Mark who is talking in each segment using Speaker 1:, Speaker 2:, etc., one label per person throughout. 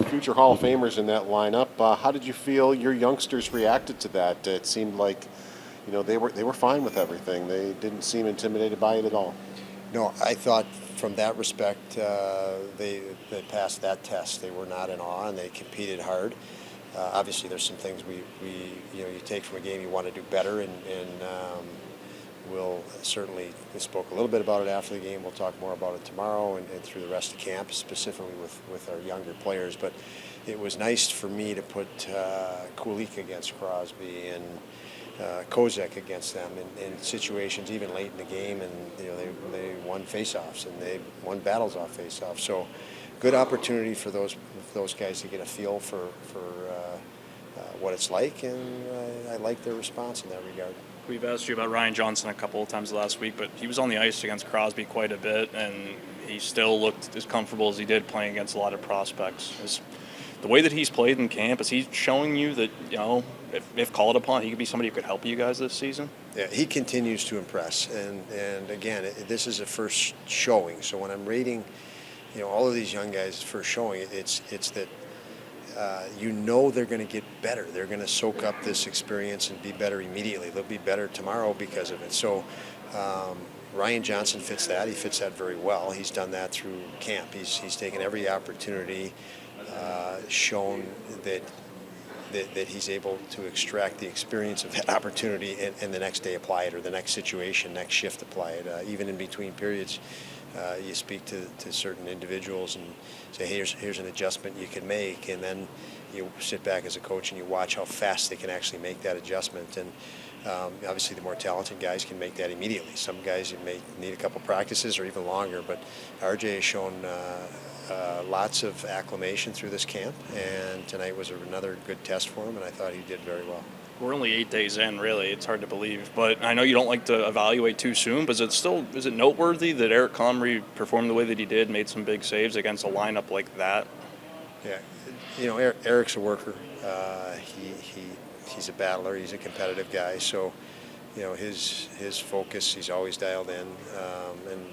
Speaker 1: future Hall of Famers in that lineup. How did you feel your youngsters reacted to that? It seemed like, they were fine with everything. They didn't seem intimidated by it at all.
Speaker 2: No, I thought from that respect, they passed that test. They were not in awe, and they competed hard. Obviously, there's some things you take from a game you want to do better, and we'll certainly spoke a little bit about it after the game. We'll talk more about it tomorrow and through the rest of camp, specifically with our younger players. But it was nice for me to put Kulik against Crosby and Kozak against them in situations even late in the game, and they won faceoffs and they won battles off faceoffs. So good opportunity for those guys to get a feel for what it's like, and I like their response in that regard.
Speaker 3: We've asked you about Ryan Johnson a couple of times last week, but he was on the ice against Crosby quite a bit, and he still looked as comfortable as he did playing against a lot of prospects. The way that he's played in camp, is he showing you that, if called upon, he could be somebody who could help you guys this season?
Speaker 2: Yeah, he continues to impress, and again, this is a first showing. So when I'm rating, all of these young guys' first showing, it's that they're going to get better. They're going to soak up this experience and be better immediately. They'll be better tomorrow because of it. So Ryan Johnson fits that. He fits that very well. He's done that through camp. He's taken every opportunity, shown that he's able to extract the experience of that opportunity and the next day apply it, or the next situation, next shift apply it. Even in between periods, you speak to certain individuals and say, hey, here's an adjustment you can make, and then you sit back as a coach and you watch how fast they can actually make that adjustment. And obviously the more talented guys can make that immediately. Some guys you may need a couple practices or even longer, but RJ has shown lots of acclimation through this camp, and tonight was another good test for him, and I thought he did very well.
Speaker 3: We're only 8 days in, really. It's hard to believe. But I know you don't like to evaluate too soon, but is it noteworthy that Eric Comrie performed the way that he did, made some big saves against a lineup like that?
Speaker 2: Yeah, Eric's a worker. He's a battler. He's a competitive guy. So, his focus, he's always dialed in. And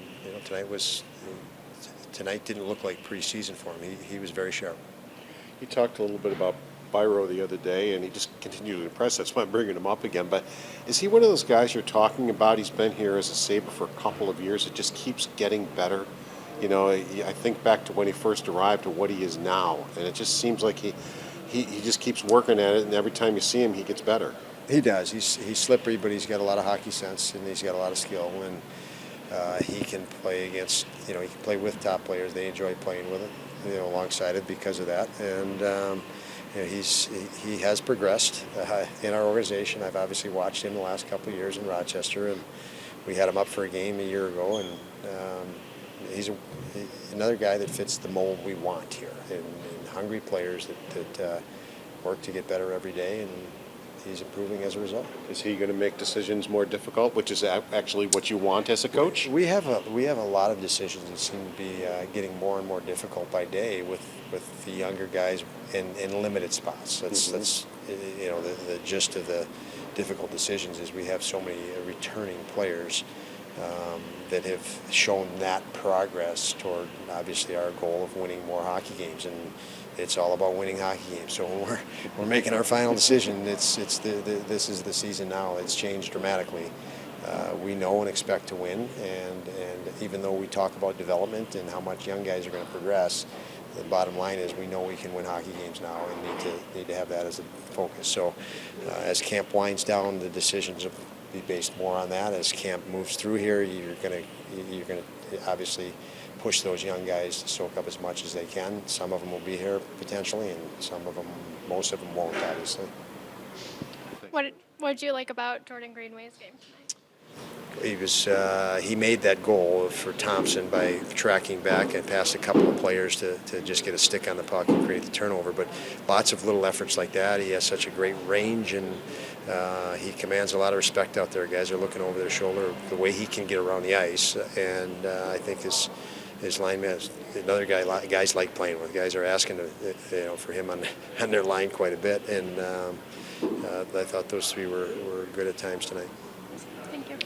Speaker 2: tonight didn't look like preseason for him. He was very sharp.
Speaker 1: He talked a little bit about Byro the other day, and he just continued to impress. That's why I'm bringing him up again. But is he one of those guys you're talking about? He's been here as a Sabre for a couple of years. It just keeps getting better. I think back to when he first arrived to what he is now, and it just seems like he just keeps working at it, and every time you see him, he gets better.
Speaker 2: He does. He's slippery, but he's got a lot of hockey sense, and he's got a lot of skill, and he can play against, he can play with top players. They enjoy playing with it, alongside it because of that. And he has progressed in our organization. I've obviously watched him the last couple of years in Rochester, and we had him up for a game a year ago, and he's another guy that fits the mold we want here, and hungry players that work to get better every day, and he's improving as a result.
Speaker 1: Is he going to make decisions more difficult, which is actually what you want as a coach?
Speaker 2: We have a lot of decisions that seem to be getting more and more difficult by day with the younger guys in limited spots. That's the gist of the difficult decisions is we have so many returning players that have shown that progress toward obviously our goal of winning more hockey games, and it's all about winning hockey games. So when we're making our final decision, this is the season now. It's changed dramatically. We know and expect to win, and even though we talk about development and how much young guys are going to progress, the bottom line is we know we can win hockey games now, and need to have that as a focus. So as camp winds down, the decisions will be based more on that. As camp moves through here, you're going to obviously push those young guys to soak up as much as they can. Some of them will be here potentially, and most of them won't, obviously.
Speaker 4: What did you like about Jordan Greenway's game tonight?
Speaker 2: He made that goal for Thompson by tracking back and past a couple of players to just get a stick on the puck and create the turnover. But lots of little efforts like that. He has such a great range, and he commands a lot of respect out there. Guys are looking over their shoulder the way he can get around the ice, and I think his lineman, another guys like playing with. Guys are asking for him on their line quite a bit, and I thought those three were good at times tonight.
Speaker 4: Thank you.